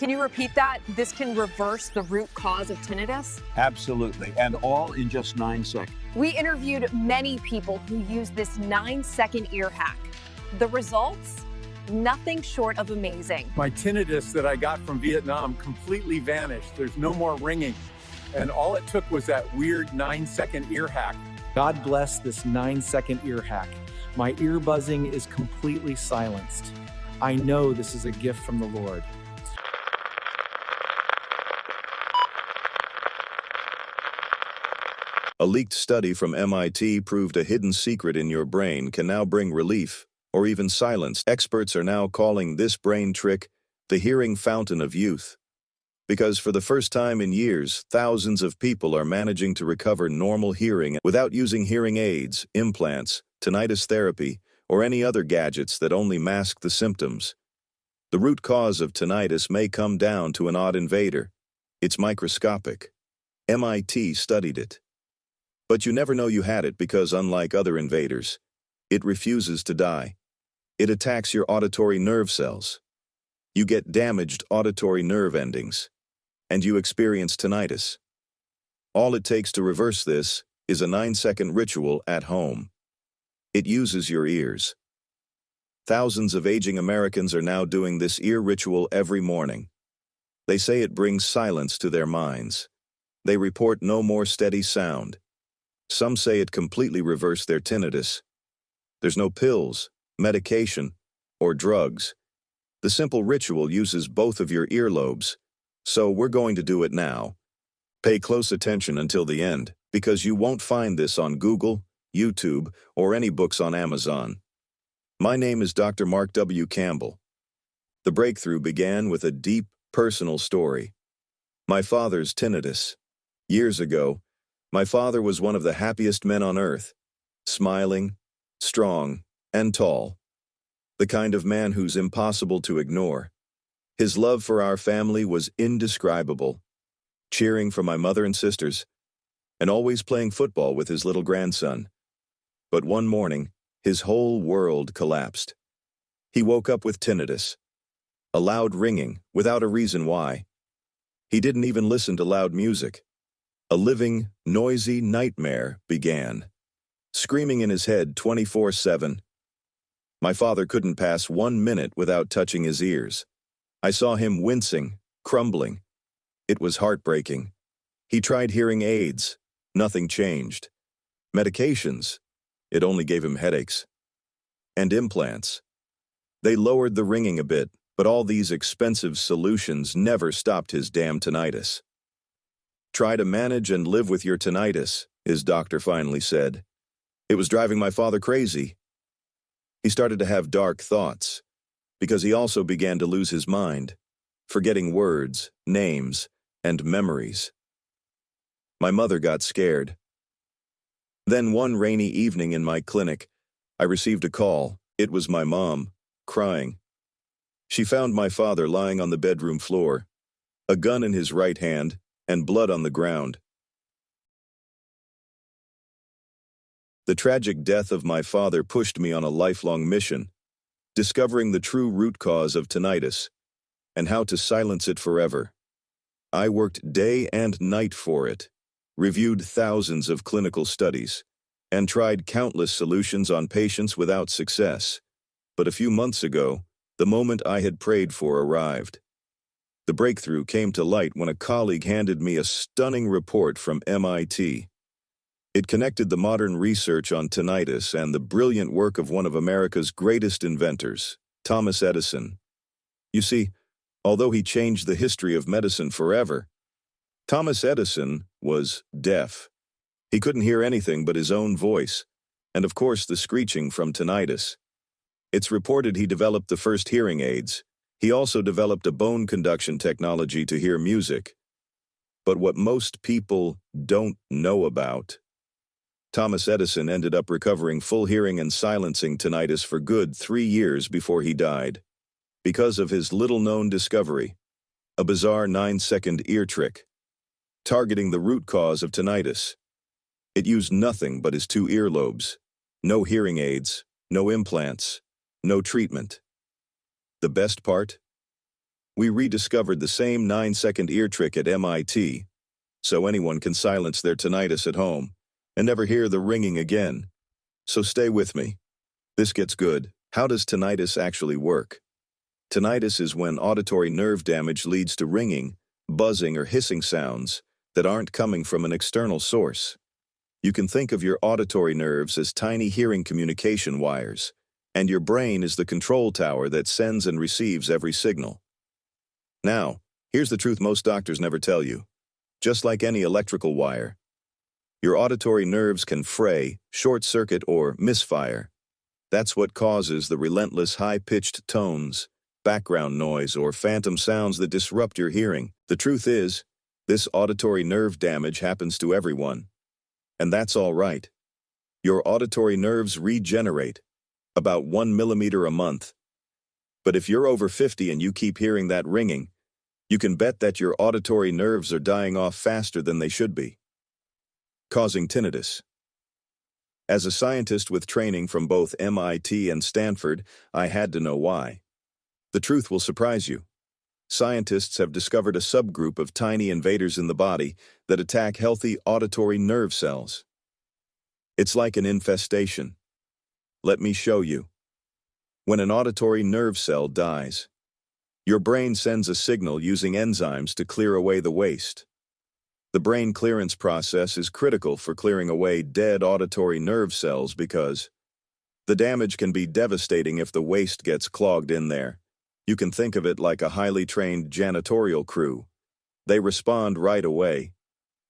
Can you repeat that? This can reverse the root cause of tinnitus? Absolutely, and all in just 9 seconds. We interviewed many people who used this 9-second ear hack. The results? Nothing short of amazing. My tinnitus that I got from Vietnam completely vanished. There's no more ringing. And all it took was that weird 9-second ear hack. God bless this 9-second ear hack. My ear buzzing is completely silenced. I know this is a gift from the Lord. A leaked study from MIT proved a hidden secret in your brain can now bring relief, or even silence. Experts are now calling this brain trick the hearing fountain of youth. Because for the first time in years, thousands of people are managing to recover normal hearing without using hearing aids, implants, tinnitus therapy, or any other gadgets that only mask the symptoms. The root cause of tinnitus may come down to an odd invader. It's microscopic. MIT studied it. But you never know you had it because, unlike other invaders, it refuses to die. It attacks your auditory nerve cells. You get damaged auditory nerve endings, and you experience tinnitus. All it takes to reverse this is a 9-second ritual at home. It uses your ears. Thousands of aging Americans are now doing this ear ritual every morning. They say it brings silence to their minds. They report no more steady sound. Some say it completely reversed their tinnitus. There's no pills, medication, or drugs. The simple ritual uses both of your earlobes, so we're going to do it now. Pay close attention until the end, because you won't find this on Google, YouTube, or any books on Amazon. My name is Dr. Mark W. Campbell. The breakthrough began with a deep, personal story. My father's tinnitus. Years ago, my father was one of the happiest men on earth, smiling, strong, and tall. The kind of man who's impossible to ignore. His love for our family was indescribable, cheering for my mother and sisters, and always playing football with his little grandson. But one morning, his whole world collapsed. He woke up with tinnitus, a loud ringing without a reason why. He didn't even listen to loud music. A living, noisy nightmare began, screaming in his head 24/7. My father couldn't pass 1 minute without touching his ears. I saw him wincing, crumbling. It was heartbreaking. He tried hearing aids. Nothing changed. Medications. It only gave him headaches. And implants. They lowered the ringing a bit, but all these expensive solutions never stopped his damn tinnitus. Try to manage and live with your tinnitus, his doctor finally said. It was driving my father crazy. He started to have dark thoughts, because he also began to lose his mind, forgetting words, names, and memories. My mother got scared. Then one rainy evening in my clinic, I received a call. It was my mom, crying. She found my father lying on the bedroom floor, a gun in his right hand, and blood on the ground. The tragic death of my father pushed me on a lifelong mission, discovering the true root cause of tinnitus and how to silence it forever. I worked day and night for it, reviewed thousands of clinical studies, and tried countless solutions on patients without success. But a few months ago, the moment I had prayed for arrived. The breakthrough came to light when a colleague handed me a stunning report from MIT. It connected the modern research on tinnitus and the brilliant work of one of America's greatest inventors, Thomas Edison. You see, although he changed the history of medicine forever, Thomas Edison was deaf. He couldn't hear anything but his own voice, and of course the screeching from tinnitus. It's reported he developed the first hearing aids. He also developed a bone conduction technology to hear music. But what most people don't know about, Thomas Edison ended up recovering full hearing and silencing tinnitus for good 3 years before he died, because of his little-known discovery, a bizarre 9-second ear trick, targeting the root cause of tinnitus. It used nothing but his 2 earlobes, no hearing aids, no implants, no treatment. The best part? We rediscovered the same 9-second ear trick at MIT, so anyone can silence their tinnitus at home and never hear the ringing again. So stay with me. This gets good. How does tinnitus actually work? Tinnitus is when auditory nerve damage leads to ringing, buzzing, or hissing sounds that aren't coming from an external source. You can think of your auditory nerves as tiny hearing communication wires, and your brain is the control tower that sends and receives every signal. Now, here's the truth most doctors never tell you. Just like any electrical wire, your auditory nerves can fray, short-circuit, or misfire. That's what causes the relentless high-pitched tones, background noise, or phantom sounds that disrupt your hearing. The truth is, this auditory nerve damage happens to everyone. And that's all right. Your auditory nerves regenerate, about 1 millimeter a month. But if you're over 50 and you keep hearing that ringing, you can bet that your auditory nerves are dying off faster than they should be, causing tinnitus. As a scientist with training from both MIT and Stanford, I had to know why. The truth will surprise you. Scientists have discovered a subgroup of tiny invaders in the body that attack healthy auditory nerve cells. It's like an infestation. Let me show you. When an auditory nerve cell dies, your brain sends a signal using enzymes to clear away the waste. The brain clearance process is critical for clearing away dead auditory nerve cells because the damage can be devastating if the waste gets clogged in there. You can think of it like a highly trained janitorial crew. They respond right away.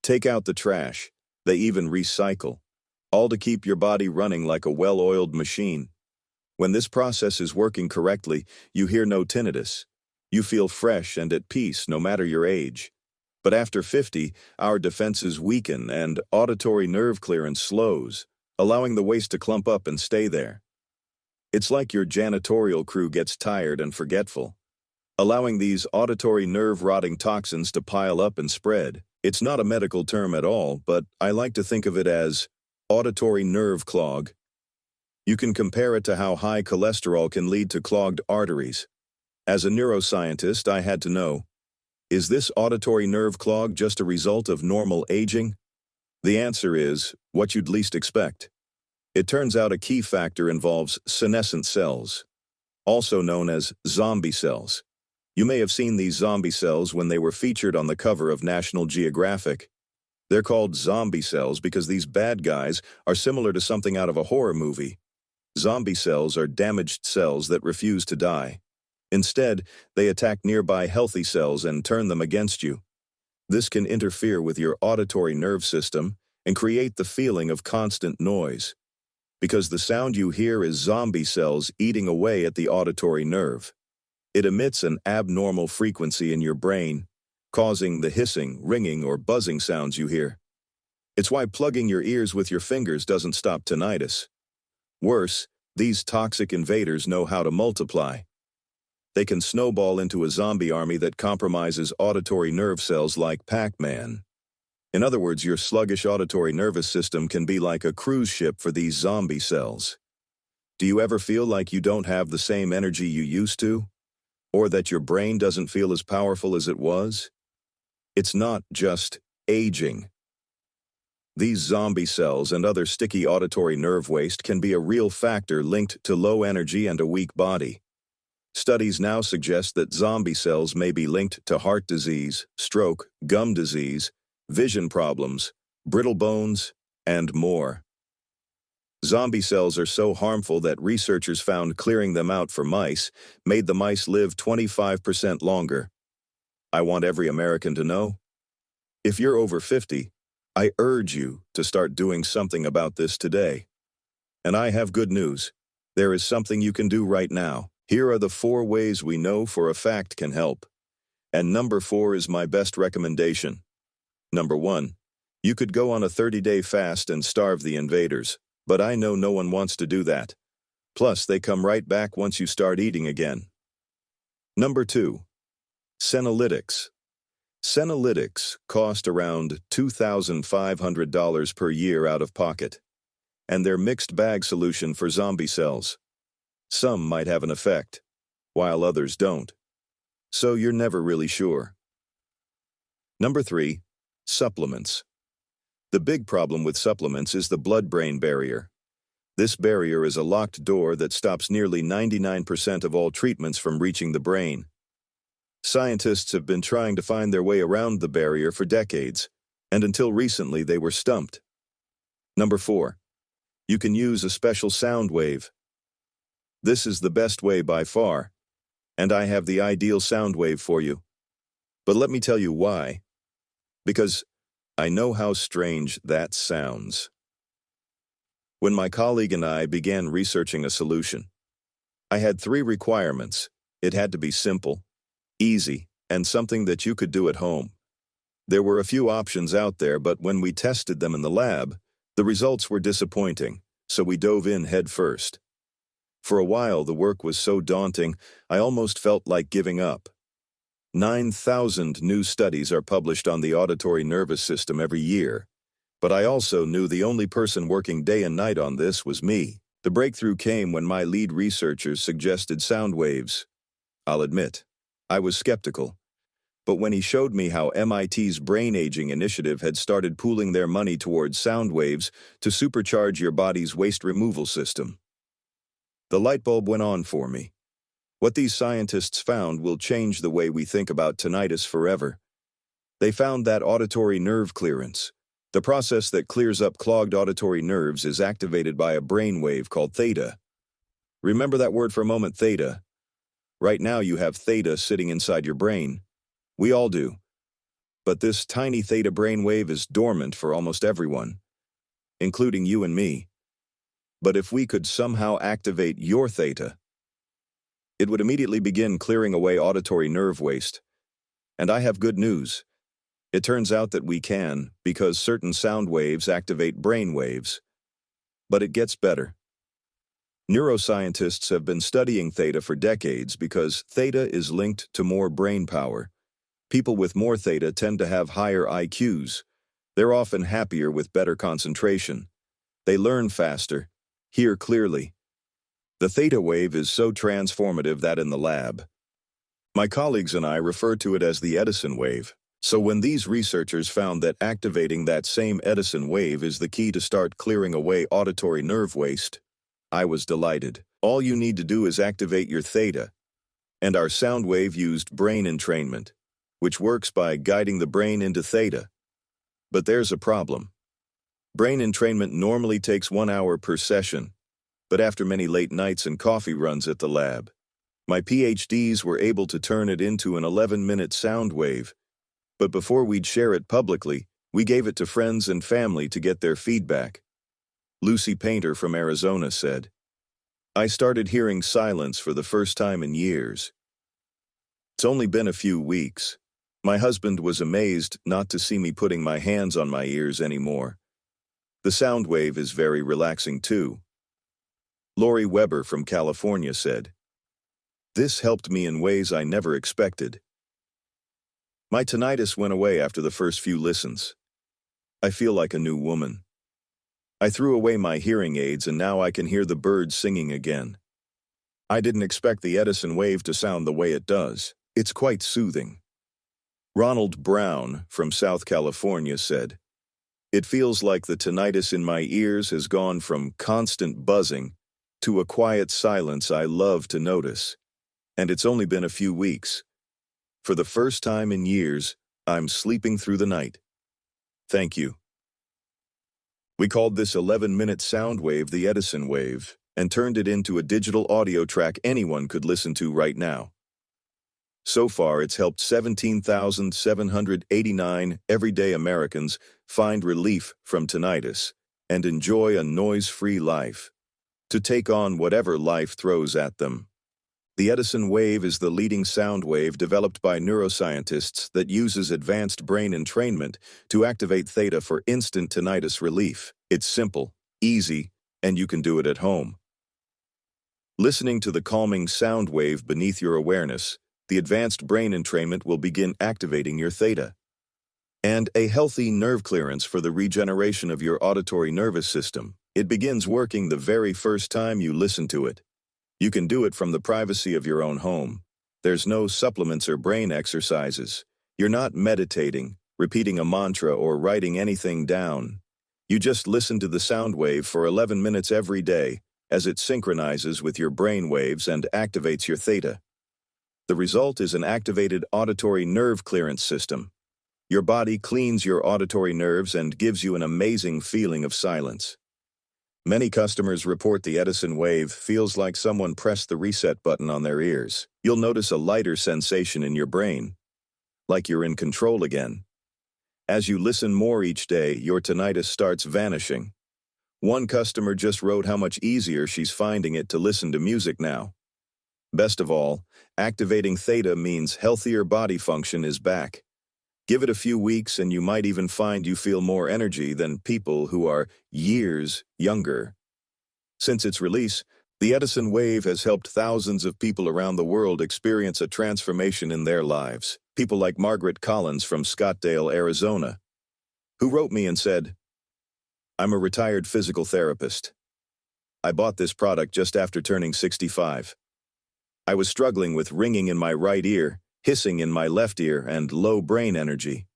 Take out the trash. They even recycle. All to keep your body running like a well-oiled machine. When this process is working correctly, you hear no tinnitus. You feel fresh and at peace no matter your age. But after 50, our defenses weaken and auditory nerve clearance slows, allowing the waste to clump up and stay there. It's like your janitorial crew gets tired and forgetful, allowing these auditory nerve-rotting toxins to pile up and spread. It's not a medical term at all, but I like to think of it as auditory nerve clog. You can compare it to how high cholesterol can lead to clogged arteries. As a neuroscientist, I had to know, is this auditory nerve clog just a result of normal aging? The answer is what you'd least expect. It turns out a key factor involves senescent cells, also known as zombie cells. You may have seen these zombie cells when they were featured on the cover of National Geographic. They're called zombie cells because these bad guys are similar to something out of a horror movie. Zombie cells are damaged cells that refuse to die. Instead, they attack nearby healthy cells and turn them against you. This can interfere with your auditory nerve system and create the feeling of constant noise, because the sound you hear is zombie cells eating away at the auditory nerve. It emits an abnormal frequency in your brain, causing the hissing, ringing, or buzzing sounds you hear. It's why plugging your ears with your fingers doesn't stop tinnitus. Worse, these toxic invaders know how to multiply. They can snowball into a zombie army that compromises auditory nerve cells like Pac-Man. In other words, your sluggish auditory nervous system can be like a cruise ship for these zombie cells. Do you ever feel like you don't have the same energy you used to? Or that your brain doesn't feel as powerful as it was? It's not just aging. These zombie cells and other sticky auditory nerve waste can be a real factor linked to low energy and a weak body. Studies now suggest that zombie cells may be linked to heart disease, stroke, gum disease, vision problems, brittle bones, and more. Zombie cells are so harmful that researchers found clearing them out for mice made the mice live 25% longer. I want every American to know. If you're over 50, I urge you to start doing something about this today. And I have good news. There is something you can do right now. Here are the 4 ways we know for a fact can help. And number 4 is my best recommendation. Number 1, you could go on a 30-day fast and starve the invaders, but I know no one wants to do that. Plus, they come right back once you start eating again. Number 2, senolytics. Senolytics cost around $2,500 per year out of pocket, and they're mixed bag solution for zombie cells. Some might have an effect, while others don't. so you're never really sure. Number 3. Supplements. The big problem with supplements is the blood-brain barrier. This barrier is a locked door that stops nearly 99% of all treatments from reaching the brain. Scientists have been trying to find their way around the barrier for decades, and until recently they were stumped. Number 4. You can use a special sound wave. This is the best way by far, and I have the ideal sound wave for you. But let me tell you why. Because I know how strange that sounds. When my colleague and I began researching a solution, I had 3 requirements. It had to be simple, easy, and something that you could do at home. There were a few options out there, but when we tested them in the lab, the results were disappointing, so we dove in head first. For a while, the work was so daunting, I almost felt like giving up. 9,000 new studies are published on the auditory nervous system every year, but I also knew the only person working day and night on this was me. The breakthrough came when my lead researchers suggested sound waves. I'll admit, I was skeptical. But when he showed me how MIT's Brain Aging Initiative had started pooling their money towards sound waves to supercharge your body's waste removal system, the light bulb went on for me. What these scientists found will change the way we think about tinnitus forever. They found that auditory nerve clearance, the process that clears up clogged auditory nerves, is activated by a brain wave called theta. Remember that word for a moment, theta. Right now you have theta sitting inside your brain. We all do. But this tiny theta brainwave is dormant for almost everyone, including you and me. But if we could somehow activate your theta, it would immediately begin clearing away auditory nerve waste. And I have good news. It turns out that we can, because certain sound waves activate brain waves. But it gets better. Neuroscientists have been studying theta for decades because theta is linked to more brain power. People with more theta tend to have higher IQs. They're often happier with better concentration. They learn faster, hear clearly. The theta wave is so transformative that in the lab, my colleagues and I refer to it as the Edison wave. So when these researchers found that activating that same Edison wave is the key to start clearing away auditory nerve waste, I was delighted. All you need to do is activate your theta, and our sound wave used brain entrainment, which works by guiding the brain into theta. But there's a problem. Brain entrainment normally takes 1 hour per session, but after many late nights and coffee runs at the lab, my PhDs were able to turn it into an 11-minute sound wave. But before we'd share it publicly, we gave it to friends and family to get their feedback. Lucy Painter from Arizona said, "I started hearing silence for the first time in years. It's only been a few weeks. My husband was amazed not to see me putting my hands on my ears anymore. The sound wave is very relaxing too." Lori Weber from California said, "This helped me in ways I never expected. My tinnitus went away after the first few listens. I feel like a new woman. I threw away my hearing aids and now I can hear the birds singing again. I didn't expect the Edison wave to sound the way it does. It's quite soothing." Ronald Brown from South California said, "It feels like the tinnitus in my ears has gone from constant buzzing to a quiet silence I love to notice. And it's only been a few weeks. For the first time in years, I'm sleeping through the night. Thank you." We called this 11-minute sound wave the Edison wave and turned it into a digital audio track anyone could listen to right now. So far, it's helped 17,789 everyday Americans find relief from tinnitus and enjoy a noise-free life, to take on whatever life throws at them. The Edison wave is the leading sound wave developed by neuroscientists that uses advanced brain entrainment to activate theta for instant tinnitus relief. It's simple, easy, and you can do it at home. Listening to the calming sound wave beneath your awareness, the advanced brain entrainment will begin activating your theta. And a healthy nerve clearance for the regeneration of your auditory nervous system. It begins working the very first time you listen to it. You can do it from the privacy of your own home. There's no supplements or brain exercises. You're not meditating, repeating a mantra, or writing anything down. You just listen to the sound wave for 11 minutes every day as it synchronizes with your brain waves and activates your theta. The result is an activated auditory nerve clearance system. Your body cleans your auditory nerves and gives you an amazing feeling of silence. Many customers report the Edison wave feels like someone pressed the reset button on their ears. You'll notice a lighter sensation in your brain, like you're in control again. As you listen more each day, your tinnitus starts vanishing. One customer just wrote how much easier she's finding it to listen to music now. Best of all, activating theta means healthier body function is back. Give it a few weeks and you might even find you feel more energy than people who are years younger. Since its release, the Edison wave has helped thousands of people around the world experience a transformation in their lives. People like Margaret Collins from Scottsdale, Arizona, who wrote me and said, "I'm a retired physical therapist. I bought this product just after turning 65. I was struggling with ringing in my right ear, hissing in my left ear, and low brain energy.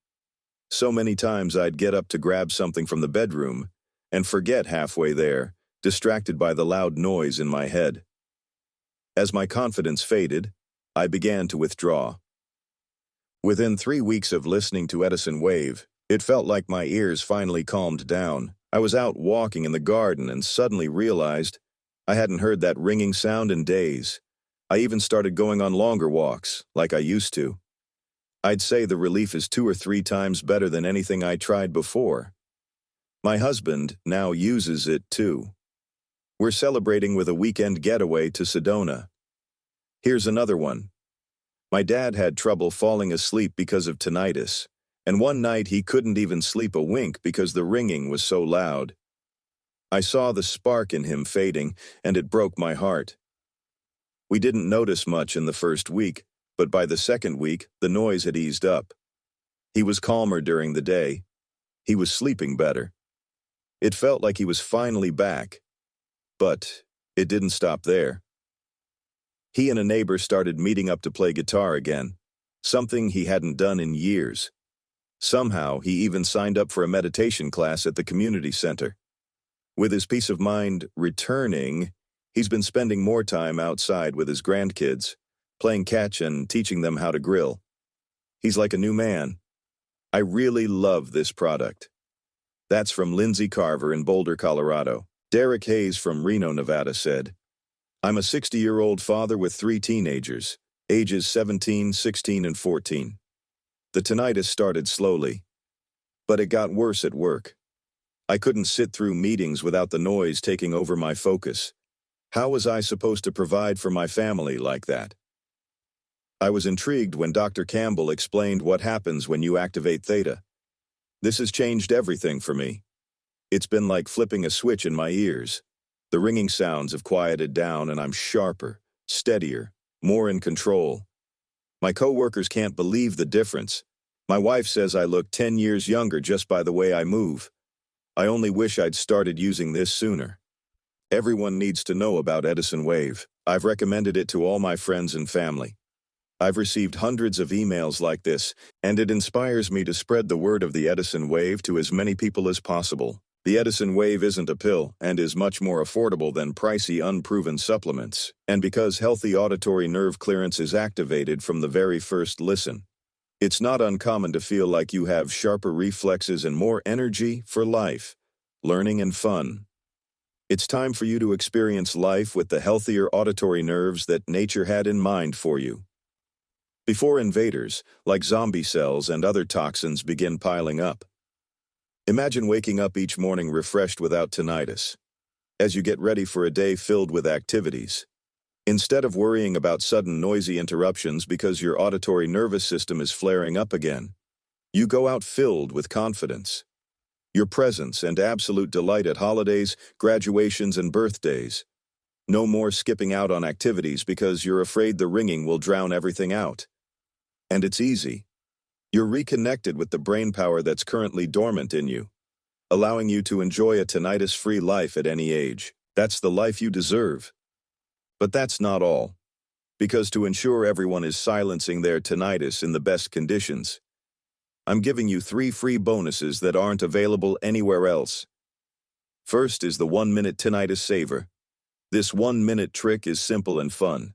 So many times I'd get up to grab something from the bedroom and forget halfway there, distracted by the loud noise in my head. As my confidence faded, I began to withdraw. Within 3 weeks of listening to Edison Wave, it felt like my ears finally calmed down. I was out walking in the garden and suddenly realized I hadn't heard that ringing sound in days. I even started going on longer walks, like I used to. I'd say the relief is 2 or 3 times better than anything I tried before. My husband now uses it too. We're celebrating with a weekend getaway to Sedona. Here's another one. My dad had trouble falling asleep because of tinnitus, and one night he couldn't even sleep a wink because the ringing was so loud. I saw the spark in him fading, and it broke my heart. We didn't notice much in the first week, but by the second week, the noise had eased up. He was calmer during the day. He was sleeping better. It felt like he was finally back. But it didn't stop there. He and a neighbor started meeting up to play guitar again, something he hadn't done in years. Somehow, he even signed up for a meditation class at the community center. With his peace of mind returning, he's been spending more time outside with his grandkids, playing catch and teaching them how to grill. He's like a new man. I really love this product. That's from Lindsay Carver in Boulder, Colorado. Derek Hayes from Reno, Nevada said, "I'm a 60-year-old father with 3 teenagers, ages 17, 16, and 14. The tinnitus started slowly, but it got worse at work. I couldn't sit through meetings without the noise taking over my focus. How was I supposed to provide for my family like that?" I was intrigued when Dr. Campbell explained what happens when you activate theta. This has changed everything for me. It's been like flipping a switch in my ears. The ringing sounds have quieted down and I'm sharper, steadier, more in control. My coworkers can't believe the difference. My wife says I look 10 years younger just by the way I move. I only wish I'd started using this sooner. Everyone needs to know about Edison Wave. I've recommended it to all my friends and family. I've received hundreds of emails like this, and it inspires me to spread the word of the Edison Wave to as many people as possible. The Edison Wave isn't a pill and is much more affordable than pricey, unproven supplements. And because healthy auditory nerve clearance is activated from the very first listen, it's not uncommon to feel like you have sharper reflexes and more energy for life, learning, and fun. It's time for you to experience life with the healthier auditory nerves that nature had in mind for you. Before invaders, like zombie cells and other toxins, begin piling up. Imagine waking up each morning refreshed without tinnitus, as you get ready for a day filled with activities. Instead of worrying about sudden noisy interruptions because your auditory nervous system is flaring up again, you go out filled with confidence. Your presence and absolute delight at holidays, graduations, and birthdays. No more skipping out on activities because you're afraid the ringing will drown everything out. And it's easy. You're reconnected with the brain power that's currently dormant in you, allowing you to enjoy a tinnitus-free life at any age. That's the life you deserve. But that's not all. Because to ensure everyone is silencing their tinnitus in the best conditions, I'm giving you 3 free bonuses that aren't available anywhere else. First is the 1-minute tinnitus saver. This 1-minute trick is simple and fun.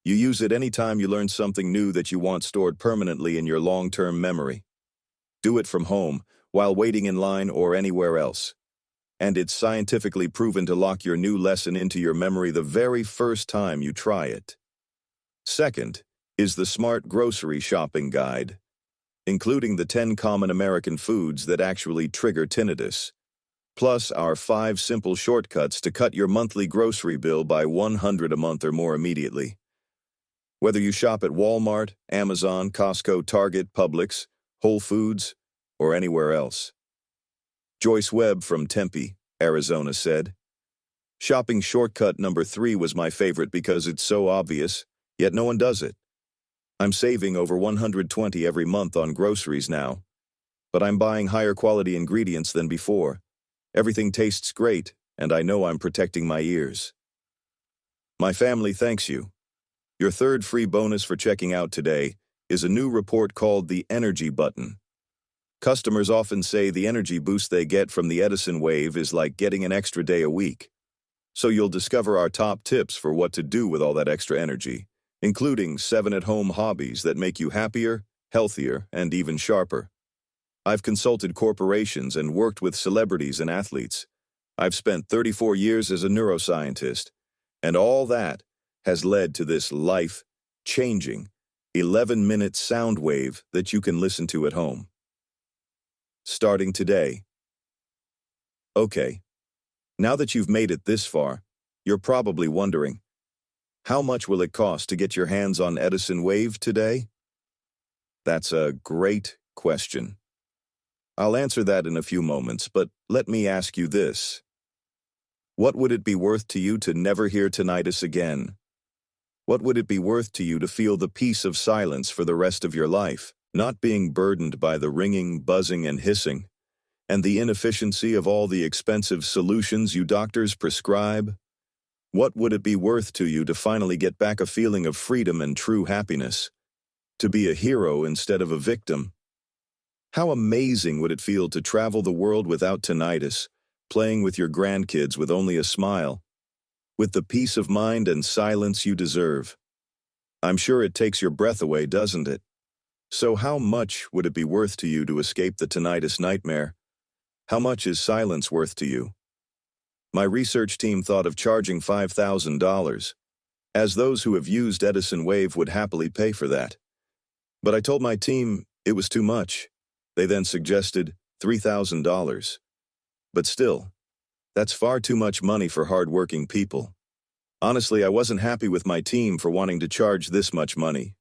You use it anytime you learn something new that you want stored permanently in your long-term memory. Do it from home, while waiting in line or anywhere else. And it's scientifically proven to lock your new lesson into your memory the very first time you try it. Second is the Smart Grocery Shopping Guide, including the 10 common American foods that actually trigger tinnitus, plus our 5 simple shortcuts to cut your monthly grocery bill by $100 a month or more immediately. Whether you shop at Walmart, Amazon, Costco, Target, Publix, Whole Foods, or anywhere else. Joyce Webb from Tempe, Arizona said, "Shopping shortcut number 3 was my favorite because it's so obvious, yet no one does it. I'm saving over $120 every month on groceries now, but I'm buying higher quality ingredients than before. Everything tastes great, and I know I'm protecting my ears. My family thanks you. Your third free bonus for checking out today is a new report called the Energy Button. Customers often say the energy boost they get from the Edison wave is like getting an extra day a week. So you'll discover our top tips for what to do with all that extra energy, including 7 at-home hobbies that make you happier, healthier, and even sharper. I've consulted corporations and worked with celebrities and athletes. I've spent 34 years as a neuroscientist, and all that has led to this life-changing 11-minute sound wave that you can listen to at home. Starting today. Okay, now that you've made it this far, you're probably wondering, how much will it cost to get your hands on Edison Wave today? That's a great question. I'll answer that in a few moments, but let me ask you this. What would it be worth to you to never hear tinnitus again? What would it be worth to you to feel the peace of silence for the rest of your life, not being burdened by the ringing, buzzing, and hissing, and the inefficiency of all the expensive solutions you doctors prescribe? What would it be worth to you to finally get back a feeling of freedom and true happiness? To be a hero instead of a victim? How amazing would it feel to travel the world without tinnitus, playing with your grandkids with only a smile, with the peace of mind and silence you deserve? I'm sure it takes your breath away, doesn't it? So how much would it be worth to you to escape the tinnitus nightmare? How much is silence worth to you? My research team thought of charging $5,000, as those who have used Edison Wave would happily pay for that. But I told my team it was too much. They then suggested $3,000. But still, that's far too much money for hard-working people. Honestly, I wasn't happy with my team for wanting to charge this much money.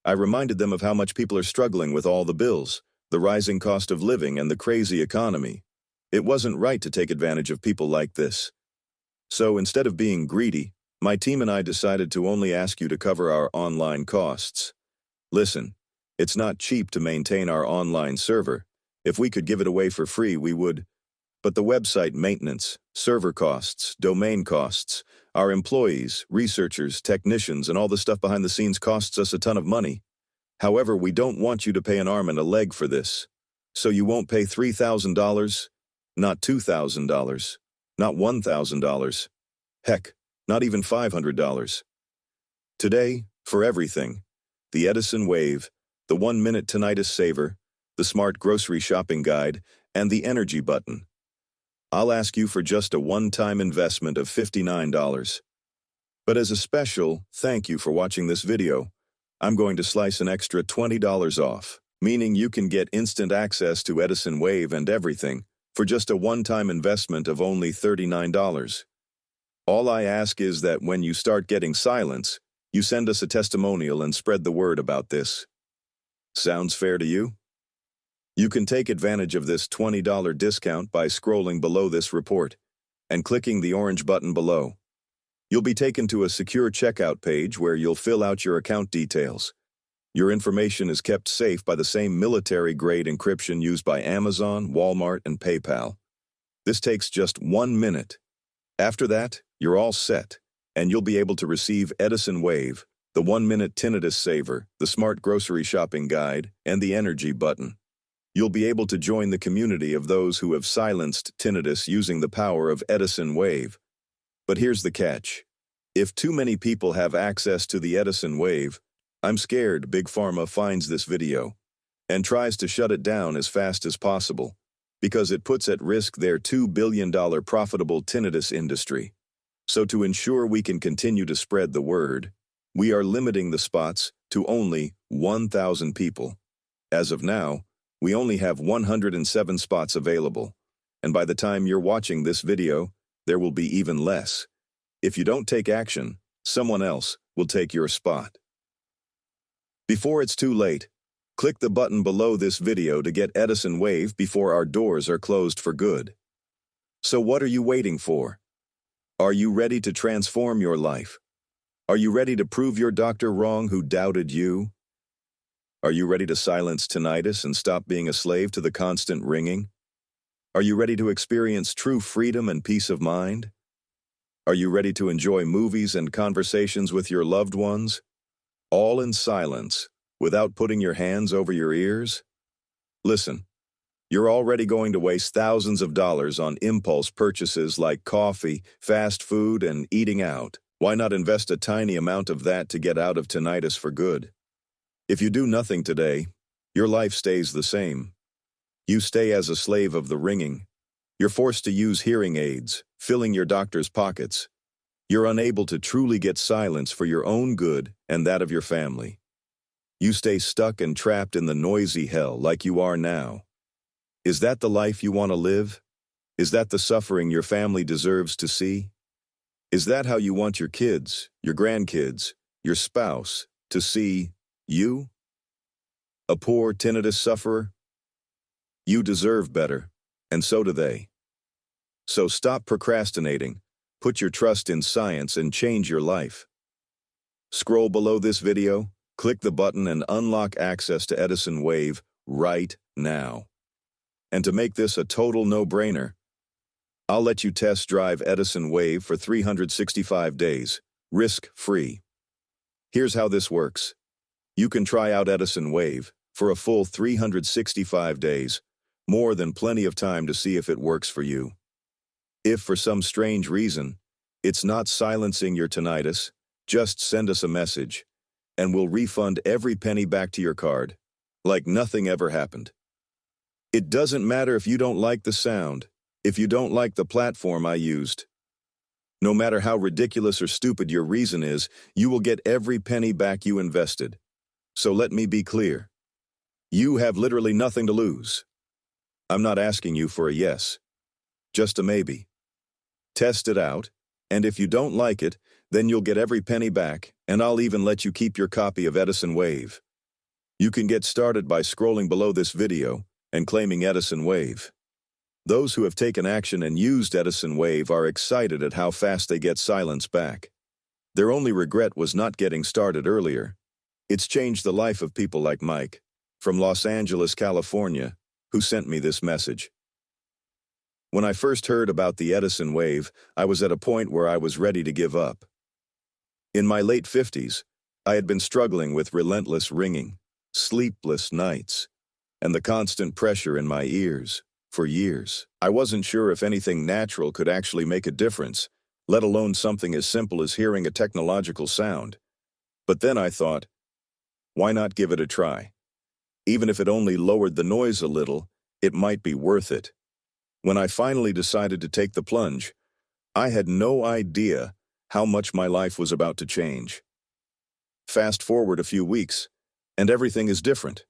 I reminded them of how much people are struggling with all the bills, the rising cost of living, and the crazy economy. It wasn't right to take advantage of people like this. So instead of being greedy, my team and I decided to only ask you to cover our online costs. Listen, it's not cheap to maintain our online server. If we could give it away for free, we would. But the website maintenance, server costs, domain costs, our employees, researchers, technicians, and all the stuff behind the scenes costs us a ton of money. However, we don't want you to pay an arm and a leg for this. So you won't pay $3,000, not $2,000, not $1,000. Heck, not even $500. Today, for everything, the Edison Wave, the 1-minute tinnitus saver, the Smart Grocery Shopping Guide, and the Energy Button, I'll ask you for just a one-time investment of $59. But as a special thank you for watching this video, I'm going to slice an extra $20 off, meaning you can get instant access to Edison Wave and everything for just a one-time investment of only $39. All I ask is that when you start getting silence, you send us a testimonial and spread the word about this. Sounds fair to you? You can take advantage of this $20 discount by scrolling below this report and clicking the orange button below. You'll be taken to a secure checkout page where you'll fill out your account details. Your information is kept safe by the same military-grade encryption used by Amazon, Walmart, and PayPal. This takes just 1 minute. After that, you're all set, and you'll be able to receive Edison Wave, the 1-minute tinnitus saver, the smart grocery shopping guide, and the energy button. You'll be able to join the community of those who have silenced tinnitus using the power of Edison Wave. But here's the catch. If too many people have access to the Edison Wave, I'm scared Big Pharma finds this video and tries to shut it down as fast as possible, because it puts at risk their $2 billion profitable tinnitus industry. So to ensure we can continue to spread the word, we are limiting the spots to only 1,000 people. As of now, we only have 107 spots available, and by the time you're watching this video, there will be even less. If you don't take action, someone else will take your spot. Before it's too late, click the button below this video to get Edison Wave before our doors are closed for good. So what are you waiting for? Are you ready to transform your life? Are you ready to prove your doctor wrong who doubted you? Are you ready to silence tinnitus and stop being a slave to the constant ringing? Are you ready to experience true freedom and peace of mind? Are you ready to enjoy movies and conversations with your loved ones, all in silence, without putting your hands over your ears? Listen, you're already going to waste thousands of dollars on impulse purchases like coffee, fast food, and eating out. Why not invest a tiny amount of that to get out of tinnitus for good? If you do nothing today, your life stays the same. You stay as a slave of the ringing. You're forced to use hearing aids, filling your doctor's pockets. You're unable to truly get silence for your own good and that of your family. You stay stuck and trapped in the noisy hell like you are now. Is that the life you want to live? Is that the suffering your family deserves to see? Is that how you want your kids, your grandkids, your spouse to see you? A poor tinnitus sufferer? You deserve better, and so do they. So stop procrastinating, put your trust in science, and change your life. Scroll below this video, click the button, and unlock access to Edison Wave right now. And to make this a total no-brainer, I'll let you test drive Edison Wave for 365 days, risk-free. Here's how this works. You can try out Edison Wave for a full 365 days, more than plenty of time to see if it works for you. If for some strange reason it's not silencing your tinnitus, just send us a message, and we'll refund every penny back to your card, like nothing ever happened. It doesn't matter if you don't like the sound, if you don't like the platform I used. No matter how ridiculous or stupid your reason is, you will get every penny back you invested. So let me be clear. You have literally nothing to lose. I'm not asking you for a yes, just a maybe. Test it out, and if you don't like it, then you'll get every penny back, and I'll even let you keep your copy of Edison Wave. You can get started by scrolling below this video and claiming Edison Wave. Those who have taken action and used Edison Wave are excited at how fast they get silence back. Their only regret was not getting started earlier. It's changed the life of people like Mike, from Los Angeles, California, who sent me this message. When I first heard about the Edison Wave, I was at a point where I was ready to give up. In my late 50s, I had been struggling with relentless ringing, sleepless nights, and the constant pressure in my ears for years. I wasn't sure if anything natural could actually make a difference, let alone something as simple as hearing a technological sound. But then I thought, why not give it a try? Even if it only lowered the noise a little, it might be worth it. When I finally decided to take the plunge, I had no idea how much my life was about to change. Fast forward a few weeks, and everything is different.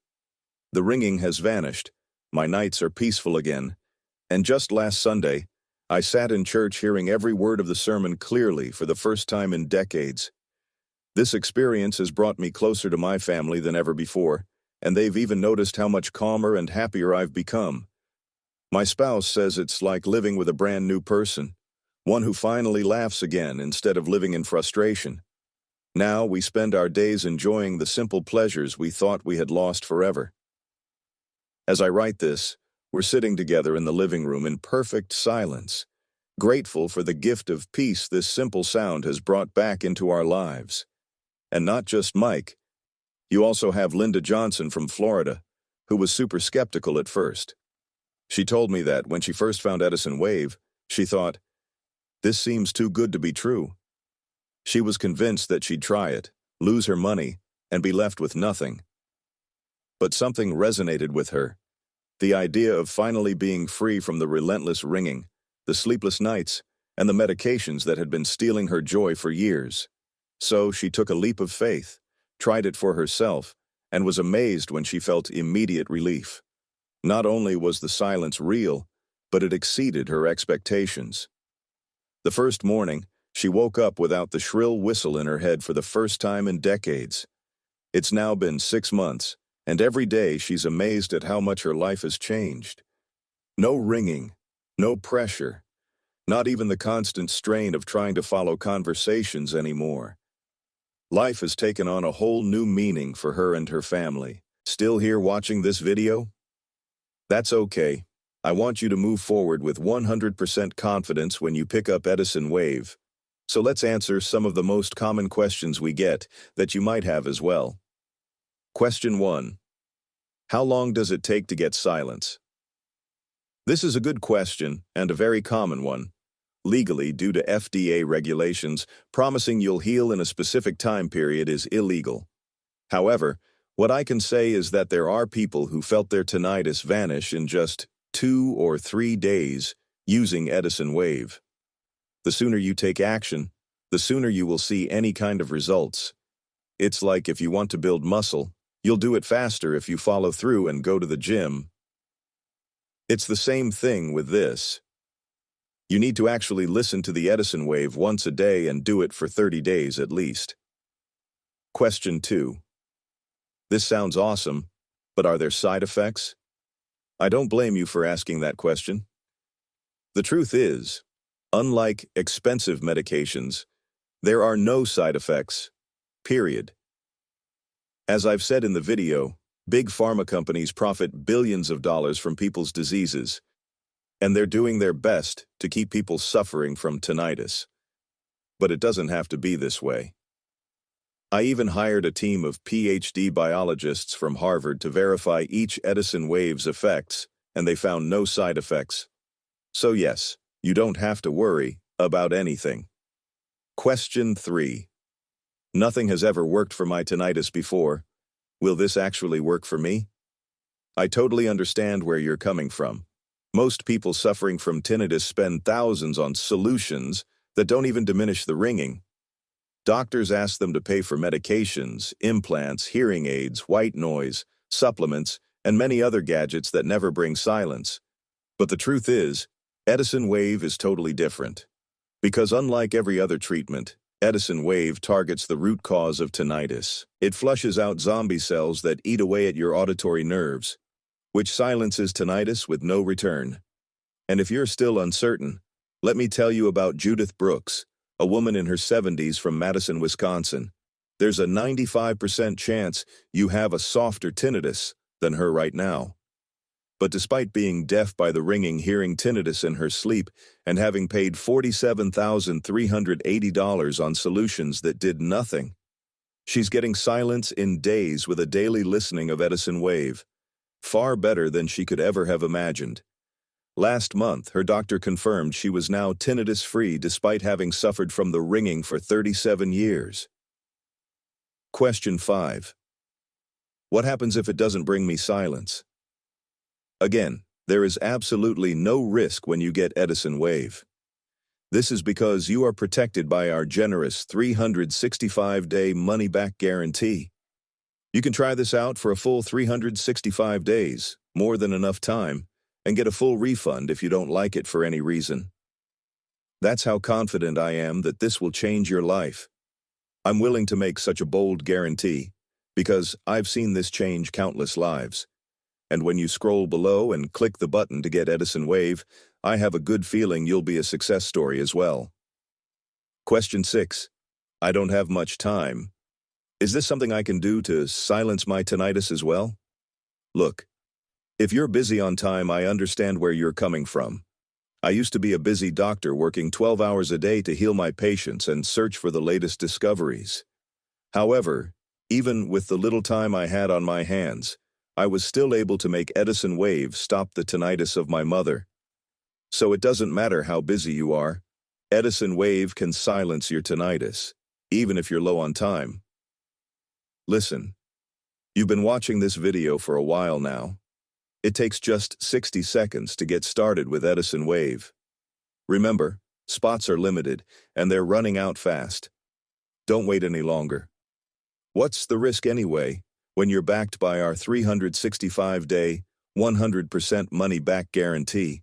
The ringing has vanished, my nights are peaceful again, and just last Sunday, I sat in church hearing every word of the sermon clearly for the first time in decades. This experience has brought me closer to my family than ever before, and they've even noticed how much calmer and happier I've become. My spouse says it's like living with a brand new person, one who finally laughs again instead of living in frustration. Now we spend our days enjoying the simple pleasures we thought we had lost forever. As I write this, we're sitting together in the living room in perfect silence, grateful for the gift of peace this simple sound has brought back into our lives. And not just Mike. You also have Linda Johnson from Florida, who was super skeptical at first. She told me that when she first found Edison Wave, she thought, "This seems too good to be true." She was convinced that she'd try it, lose her money, and be left with nothing. But something resonated with her. The idea of finally being free from the relentless ringing, the sleepless nights, and the medications that had been stealing her joy for years. So she took a leap of faith, tried it for herself, and was amazed when she felt immediate relief. Not only was the silence real, but it exceeded her expectations. The first morning, she woke up without the shrill whistle in her head for the first time in decades. It's now been 6 months, and every day she's amazed at how much her life has changed. No ringing, no pressure, not even the constant strain of trying to follow conversations anymore. Life has taken on a whole new meaning for her and her family. Still here watching this video? That's okay. I want you to move forward with 100% confidence when you pick up Edison Wave. So let's answer some of the most common questions we get that you might have as well. Question 1. How long does it take to get silence? This is a good question and a very common one. Legally, due to FDA regulations, promising you'll heal in a specific time period is illegal. However, what I can say is that there are people who felt their tinnitus vanish in just 2 or 3 days using Edison Wave. The sooner you take action, the sooner you will see any kind of results. It's like if you want to build muscle, you'll do it faster if you follow through and go to the gym. It's the same thing with this. You need to actually listen to the Edison Wave once a day and do it for 30 days at least. Question 2. This sounds awesome, but are there side effects? I don't blame you for asking that question. The truth is, unlike expensive medications, there are no side effects, period. As I've said in the video, big pharma companies profit billions of dollars from people's diseases, and they're doing their best to keep people suffering from tinnitus. But it doesn't have to be this way. I even hired a team of PhD biologists from Harvard to verify each Edison Wave's effects, and they found no side effects. So yes, you don't have to worry about anything. Question 3. Nothing has ever worked for my tinnitus before. Will this actually work for me? I totally understand where you're coming from. Most people suffering from tinnitus spend thousands on solutions that don't even diminish the ringing. Doctors ask them to pay for medications, implants, hearing aids, white noise, supplements, and many other gadgets that never bring silence. But the truth is, Edison Wave is totally different. Because unlike every other treatment, Edison Wave targets the root cause of tinnitus. It flushes out zombie cells that eat away at your auditory nerves, which silences tinnitus with no return. And if you're still uncertain, let me tell you about Judith Brooks, a woman in her 70s from Madison, Wisconsin. There's a 95% chance you have a softer tinnitus than her right now. But despite being deaf by the ringing, hearing tinnitus in her sleep, and having paid $47,380 on solutions that did nothing, she's getting silence in days with a daily listening of Edison Wave. Far better than she could ever have imagined. Last month, her doctor confirmed she was now tinnitus-free despite having suffered from the ringing for 37 years. Question 5. What happens if it doesn't bring me silence? Again, there is absolutely no risk when you get Edison Wave. This is because you are protected by our generous 365-day money-back guarantee. You can try this out for a full 365 days, more than enough time, and get a full refund if you don't like it for any reason. That's how confident I am that this will change your life. I'm willing to make such a bold guarantee, because I've seen this change countless lives. And when you scroll below and click the button to get Edison Wave, I have a good feeling you'll be a success story as well. Question 6. I don't have much time. Is this something I can do to silence my tinnitus as well? Look, if you're busy on time, I understand where you're coming from. I used to be a busy doctor working 12 hours a day to heal my patients and search for the latest discoveries. However, even with the little time I had on my hands, I was still able to make Edison Wave stop the tinnitus of my mother. So it doesn't matter how busy you are, Edison Wave can silence your tinnitus, even if you're low on time. Listen, you've been watching this video for a while now. It takes just 60 seconds to get started with Edison Wave. Remember, spots are limited, and they're running out fast. Don't wait any longer. What's the risk anyway, when you're backed by our 365-day, 100% money-back guarantee?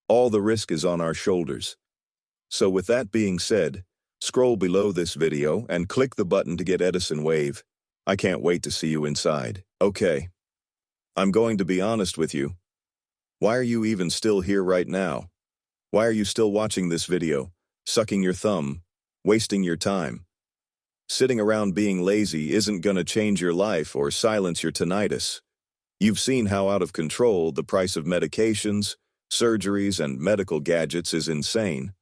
All the risk is on our shoulders. So with that being said, scroll below this video and click the button to get Edison Wave. I can't wait to see you inside. Okay. I'm going to be honest with you. Why are you even still here right now? Why are you still watching this video, sucking your thumb, wasting your time? Sitting around being lazy isn't gonna change your life or silence your tinnitus. You've seen how out of control the price of medications, surgeries, and medical gadgets is insane.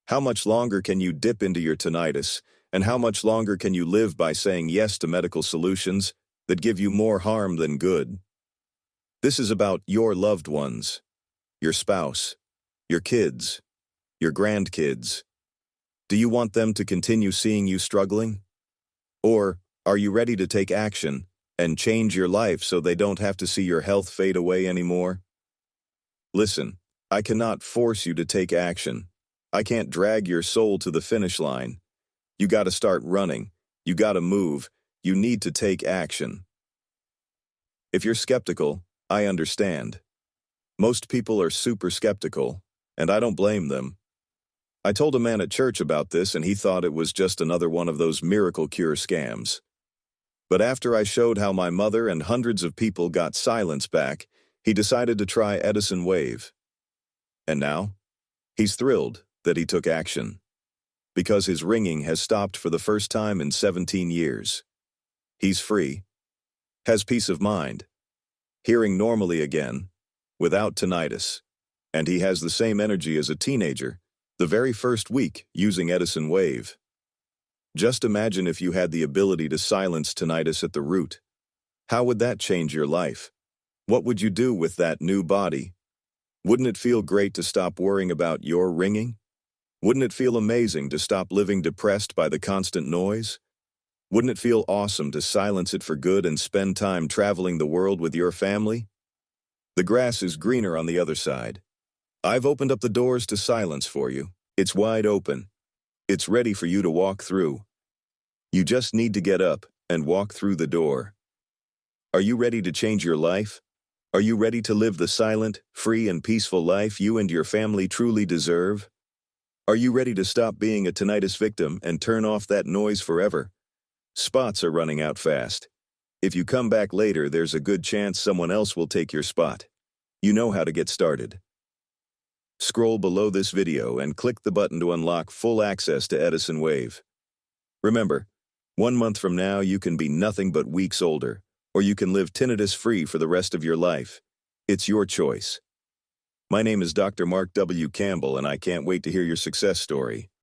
How much longer can you dip into your tinnitus, and how much longer can you live by saying yes to medical solutions that give you more harm than good? This is about your loved ones, your spouse, your kids, your grandkids. Do you want them to continue seeing you struggling? Or are you ready to take action and change your life so they don't have to see your health fade away anymore? Listen, I cannot force you to take action. I can't drag your soul to the finish line. You gotta start running. You gotta move. You need to take action. If you're skeptical, I understand. Most people are super skeptical, and I don't blame them. I told a man at church about this and he thought it was just another one of those miracle cure scams. But after I showed how my mother and hundreds of people got silence back, he decided to try Edison Wave. And now, he's thrilled that he took action, because his ringing has stopped for the first time in 17 years. He's free, has peace of mind, hearing normally again, without tinnitus, and he has the same energy as a teenager the very first week using Edison Wave. Just imagine if you had the ability to silence tinnitus at the root. How would that change your life? What would you do with that new body? Wouldn't it feel great to stop worrying about your ringing? Wouldn't it feel amazing to stop living depressed by the constant noise? Wouldn't it feel awesome to silence it for good and spend time traveling the world with your family? The grass is greener on the other side. I've opened up the doors to silence for you. It's wide open. It's ready for you to walk through. You just need to get up and walk through the door. Are you ready to change your life? Are you ready to live the silent, free, and peaceful life you and your family truly deserve? Are you ready to stop being a tinnitus victim and turn off that noise forever? Spots are running out fast. If you come back later, there's a good chance someone else will take your spot. You know how to get started. Scroll below this video and click the button to unlock full access to Edison Wave. Remember, 1 month from now you can be nothing but weeks older, or you can live tinnitus-free for the rest of your life. It's your choice. My name is Dr. Mark W. Campbell, and I can't wait to hear your success story.